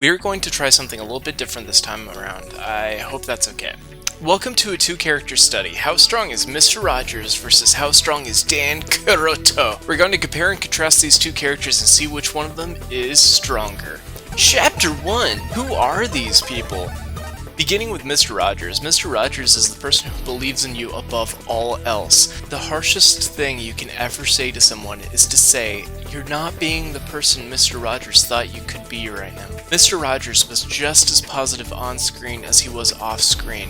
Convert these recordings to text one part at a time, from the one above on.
We are going to try something a little bit different this time around. I hope that's okay. Welcome to a two-character study. How strong is Mr. Rogers versus how strong is Dan Kuroto? We're going to compare and contrast these two characters and see which one of them is stronger. Chapter 1. Who are these people? Beginning with Mr. Rogers. Mr. Rogers is the person who believes in you above all else. The harshest thing you can ever say to someone is to say, "You're not being the person Mr. Rogers thought you could be right now." Mr. Rogers was just as positive on screen as he was off screen.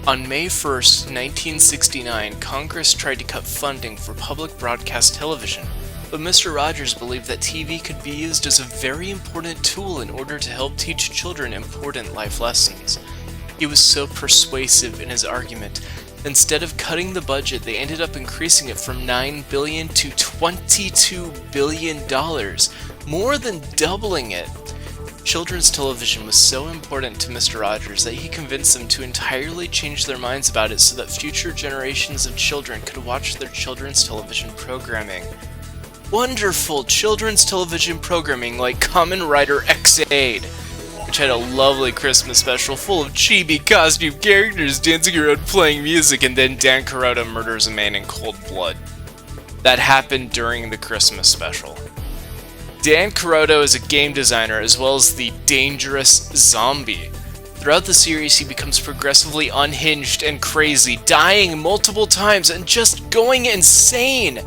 On May 1st, 1969, Congress tried to cut funding for public broadcast television, but Mr. Rogers believed that TV could be used as a very important tool in order to help teach children important life lessons. He was so persuasive in his argument. Instead of cutting the budget, they ended up increasing it from $9 billion to $22 billion, more than doubling it. Children's television was so important to Mr. Rogers that he convinced them to entirely change their minds about it so that future generations of children could watch their children's television programming. Wonderful children's television programming like Kamen Rider Ex-Aid, which had a lovely Christmas special full of chibi costume characters dancing around playing music, and then Dan Kuroto murders a man in cold blood. That happened during the Christmas special. Dan Kuroto is a game designer as well as the dangerous zombie. Throughout the series, he becomes progressively unhinged and crazy, dying multiple times and just going insane.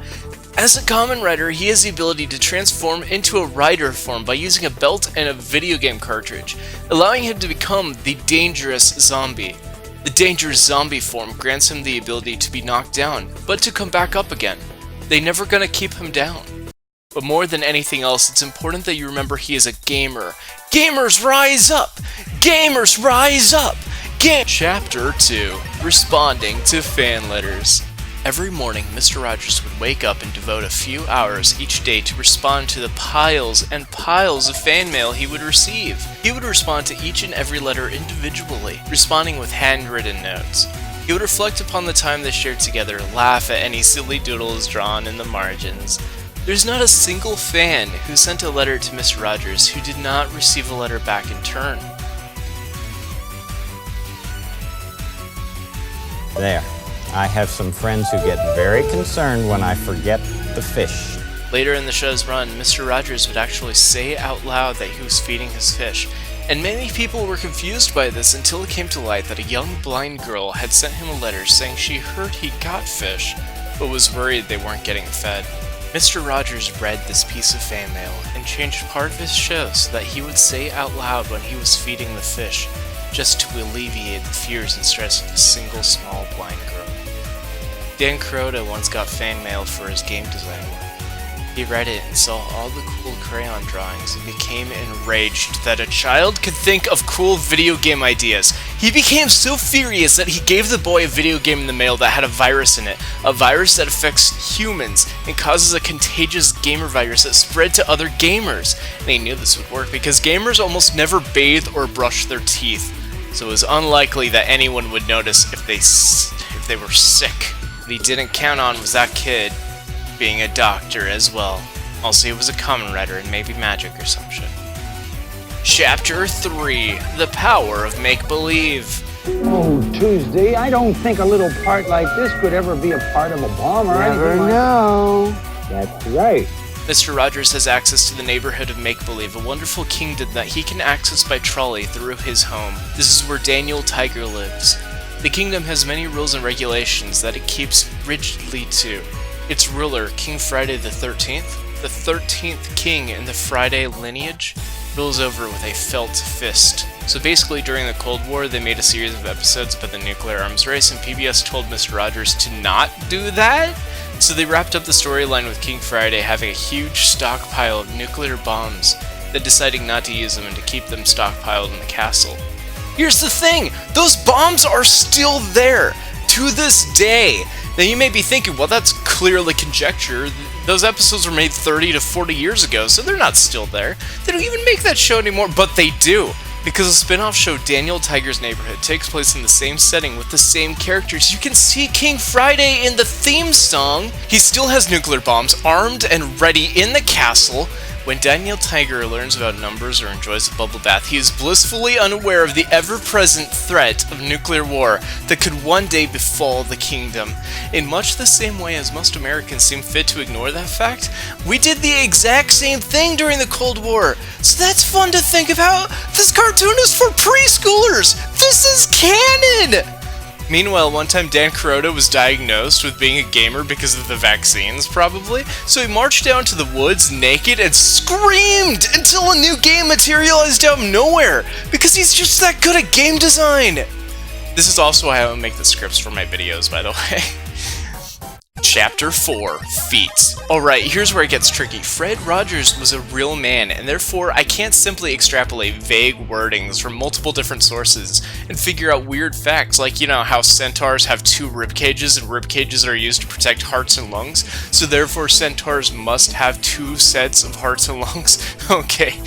As a Kamen Rider, he has the ability to transform into a rider form by using a belt and a video game cartridge, allowing him to become the dangerous zombie. The dangerous zombie form grants him the ability to be knocked down, but to come back up again. They're never gonna keep him down. But more than anything else, it's important that you remember he is a gamer. Gamers rise up! Gamers rise up! Chapter 2. Responding to fan letters. Every morning, Mr. Rogers would wake up and devote a few hours each day to respond to the piles and piles of fan mail he would receive. He would respond to each and every letter individually, responding with handwritten notes. He would reflect upon the time they shared together, laugh at any silly doodles drawn in the margins. There's not a single fan who sent a letter to Mr. Rogers who did not receive a letter back in turn. There. I have some friends who get very concerned when I forget the fish. Later in the show's run, Mr. Rogers would actually say out loud that he was feeding his fish, and many people were confused by this until it came to light that a young blind girl had sent him a letter saying she heard he got fish, but was worried they weren't getting fed. Mr. Rogers read this piece of fan mail and changed part of his show so that he would say out loud when he was feeding the fish, just to alleviate the fears and stress of a single small blind girl. Dan Kuroto once got fan mail for his game design work. He read it and saw all the cool crayon drawings and became enraged that a child could think of cool video game ideas. He became so furious that he gave the boy a video game in the mail that had a virus in it, a virus that affects humans and causes a contagious gamer virus that spread to other gamers. And he knew this would work because gamers almost never bathe or brush their teeth, so it was unlikely that anyone would notice if they were sick. What he didn't count on was that kid being a doctor as well. Also, he was a Kamen Rider and maybe magic or some shit. Chapter 3. The Power of Make-Believe. Oh, Tuesday, I don't think a little part like this could ever be a part of a bomb or Never anything know. That's right. Mr. Rogers has access to the neighborhood of Make-Believe, a wonderful kingdom that he can access by trolley through his home. This is where Daniel Tiger lives. The kingdom has many rules and regulations that it keeps rigidly to. Its ruler, King Friday the 13th king in the Friday lineage, rules over with a felt fist. So basically during the Cold War they made a series of episodes about the nuclear arms race, and PBS told Mr. Rogers to not do that? So they wrapped up the storyline with King Friday having a huge stockpile of nuclear bombs, then deciding not to use them and to keep them stockpiled in the castle. Here's the thing, those bombs are still there, to this day. Now you may be thinking, well that's clearly conjecture, those episodes were made 30 to 40 years ago, so they're not still there. They don't even make that show anymore, but they do. Because the spin-off show Daniel Tiger's Neighborhood takes place in the same setting with the same characters. You can see King Friday in the theme song. He still has nuclear bombs armed and ready in the castle, When Daniel Tiger learns about numbers or enjoys a bubble bath, he is blissfully unaware of the ever-present threat of nuclear war that could one day befall the kingdom. In much the same way as most Americans seem fit to ignore that fact, we did the exact same thing during the Cold War. So that's fun to think about. This cartoon is for preschoolers! This is canon! Meanwhile, one time Dan Kuroto was diagnosed with being a gamer because of the vaccines, probably, so he marched down to the woods naked and screamed until a new game materialized out of nowhere, because he's just that good at game design! This is also how I make the scripts for my videos, by the way. Chapter 4, Feats. Alright, here's where it gets tricky. Fred Rogers was a real man, and therefore I can't simply extrapolate vague wordings from multiple different sources and figure out weird facts, like, you know, how centaurs have 2 rib cages, and rib cages are used to protect hearts and lungs, so therefore centaurs must have 2 sets of hearts and lungs? Okay,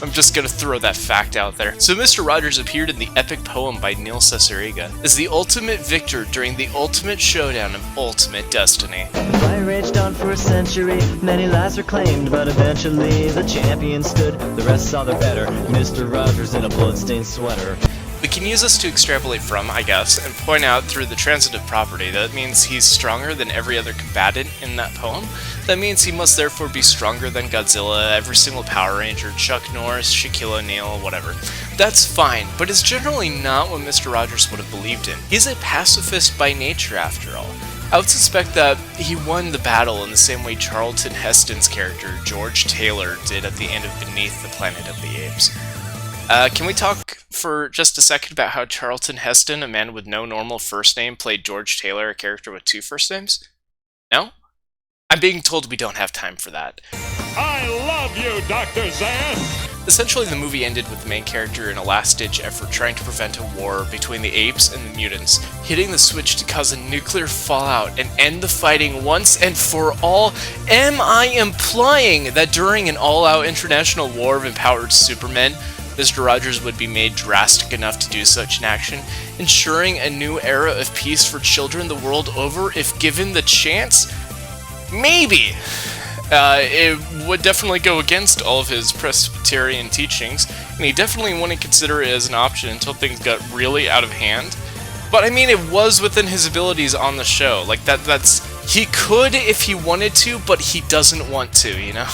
I'm just gonna throw that fact out there. So Mr. Rogers appeared in the epic poem by Neil Cesarega as the ultimate victor during the ultimate showdown of ultimate destiny. The fight raged on for a century, many lives were claimed, but eventually the champion stood. The rest saw the better, Mr. Rogers in a bloodstained sweater. We can use this to extrapolate from, I guess, and point out through the transitive property that means he's stronger than every other combatant in that poem. That means he must therefore be stronger than Godzilla, every single Power Ranger, Chuck Norris, Shaquille O'Neal, whatever. That's fine, but it's generally not what Mr. Rogers would have believed in. He's a pacifist by nature, after all. I would suspect that he won the battle in the same way Charlton Heston's character, George Taylor, did at the end of Beneath the Planet of the Apes. Can we talk for just a second about how Charlton Heston, a man with no normal first name, played George Taylor, a character with 2 first names? No? I'm being told we don't have time for that. I love you, Dr. Zan! Essentially, the movie ended with the main character in a last-ditch effort trying to prevent a war between the apes and the mutants, hitting the switch to cause a nuclear fallout and end the fighting once and for all. Am I implying that during an all-out international war of empowered supermen, Mr. Rogers would be made drastic enough to do such an action, ensuring a new era of peace for children the world over if given the chance? Maybe! It would definitely go against all of his Presbyterian teachings, and he definitely wouldn't consider it as an option until things got really out of hand. But I mean, it was within his abilities on the show. Like, he could if he wanted to, but he doesn't want to, you know?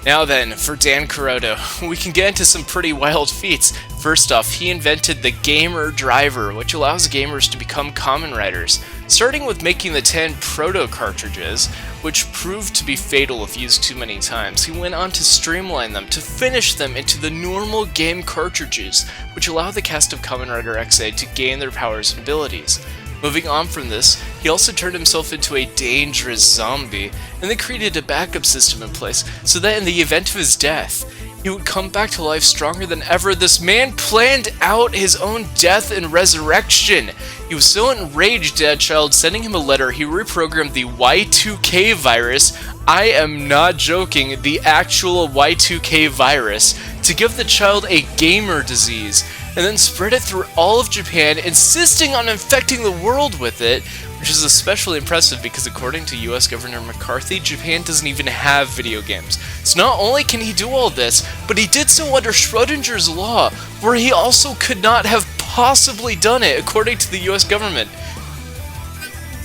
Now then, for Dan Kuroto, we can get into some pretty wild feats. First off, he invented the Gamer Driver, which allows gamers to become Kamen Riders, starting with making the 10 proto cartridges, which proved to be fatal if used too many times. He went on to streamline them, to finish them into the normal game cartridges, which allow the cast of Kamen Rider Ex-Aid to gain their powers and abilities. Moving on from this, he also turned himself into a dangerous zombie, and then created a backup system in place, so that in the event of his death, he would come back to life stronger than ever. This man planned out his own death and resurrection. He was so enraged at a child sending him a letter, he reprogrammed the Y2K virus, I am not joking, the actual Y2K virus, to give the child a gamer disease, and then spread it through all of Japan, insisting on infecting the world with it, which is especially impressive because according to US Governor McCarthy, Japan doesn't even have video games. So not only can he do all this, but he did so under Schrodinger's law, where he also could not have possibly done it, according to the US government.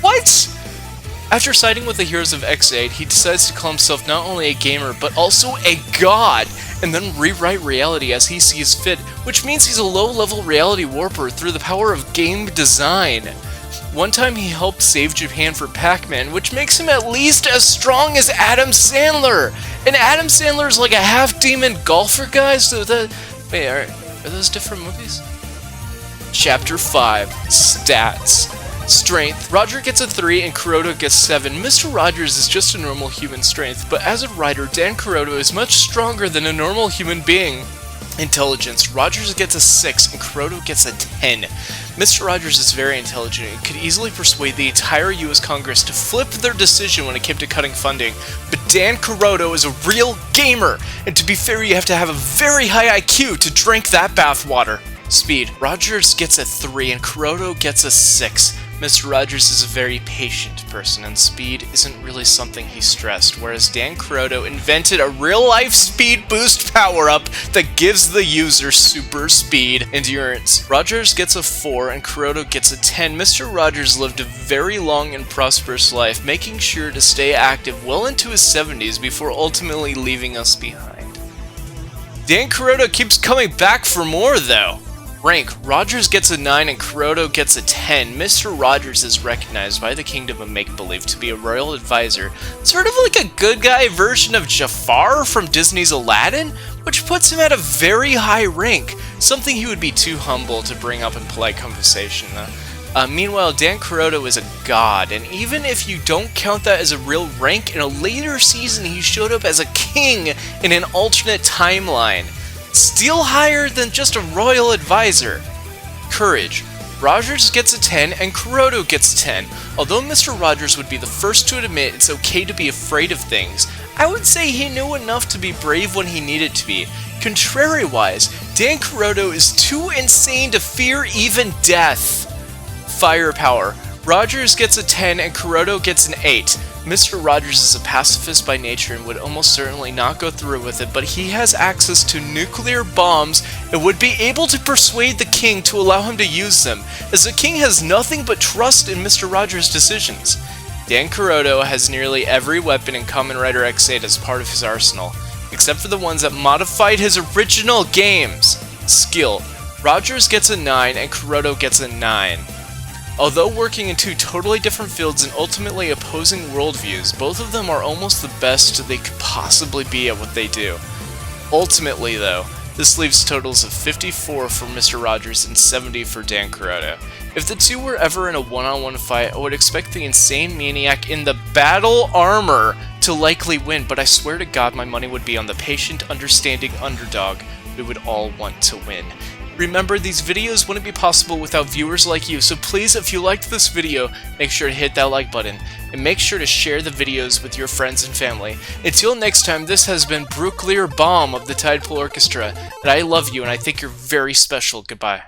What? After siding with the heroes of Ex-Aid, he decides to call himself not only a gamer, but also a god, and then rewrite reality as he sees fit, which means he's a low-level reality warper through the power of game design. One time he helped save Japan for Pac-Man, which makes him at least as strong as Adam Sandler! And Adam Sandler's like a half-demon golfer guy, so that... Wait, are those different movies? Chapter 5, Stats. Strength. Roger gets a 3 and Kuroto gets 7. Mr. Rogers is just a normal human strength, but as a writer, Dan Kuroto is much stronger than a normal human being. Intelligence. Rogers gets a 6 and Kuroto gets a 10. Mr. Rogers is very intelligent and could easily persuade the entire US Congress to flip their decision when it came to cutting funding, but Dan Kuroto is a real gamer, and to be fair, you have to have a very high IQ to drink that bathwater. Speed. Rogers gets a 3 and Kuroto gets a 6. Mr. Rogers is a very patient person, and speed isn't really something he stressed, whereas Dan Kuroto invented a real-life speed boost power-up that gives the user super speed endurance. Rogers gets a 4 and Kuroto gets a 10. Mr. Rogers lived a very long and prosperous life, making sure to stay active well into his 70s before ultimately leaving us behind. Dan Kuroto keeps coming back for more, though. Rank: Rogers gets a 9 and Kuroto gets a 10. Mr. Rogers is recognized by the Kingdom of Make-Believe to be a royal advisor, sort of like a good guy version of Jafar from Disney's Aladdin, which puts him at a very high rank, something he would be too humble to bring up in polite conversation though. Meanwhile, Dan Kuroto is a god, and even if you don't count that as a real rank, in a later season he showed up as a king in an alternate timeline. Still higher than just a royal advisor. Courage: Rogers gets a 10 and Kuroto gets a 10. Although Mr. Rogers would be the first to admit it's okay to be afraid of things, I would say he knew enough to be brave when he needed to be. Contrary-wise, Dan Kuroto is too insane to fear even death. Firepower: Rogers gets a 10 and Kuroto gets an 8. Mr. Rogers is a pacifist by nature and would almost certainly not go through with it, but he has access to nuclear bombs and would be able to persuade the king to allow him to use them, as the king has nothing but trust in Mr. Rogers' decisions. Dan Kuroto has nearly every weapon in Kamen Rider Ex-Aid as part of his arsenal, except for the ones that modified his original games. Skill: Rogers gets a 9 and Kuroto gets a 9. Although working in two totally different fields and ultimately opposing worldviews, both of them are almost the best they could possibly be at what they do. Ultimately, though, this leaves totals of 54 for Mr. Rogers and 70 for Dan Kuroto. If the two were ever in a one-on-one fight, I would expect the insane maniac in the battle armor to likely win, but I swear to God my money would be on the patient, understanding underdog who would all want to win. Remember, these videos wouldn't be possible without viewers like you, so please, if you liked this video, make sure to hit that like button, and make sure to share the videos with your friends and family. Until next time, this has been Brooklear Baum of the Tidepool Orchestra, and I love you and I think you're very special. Goodbye.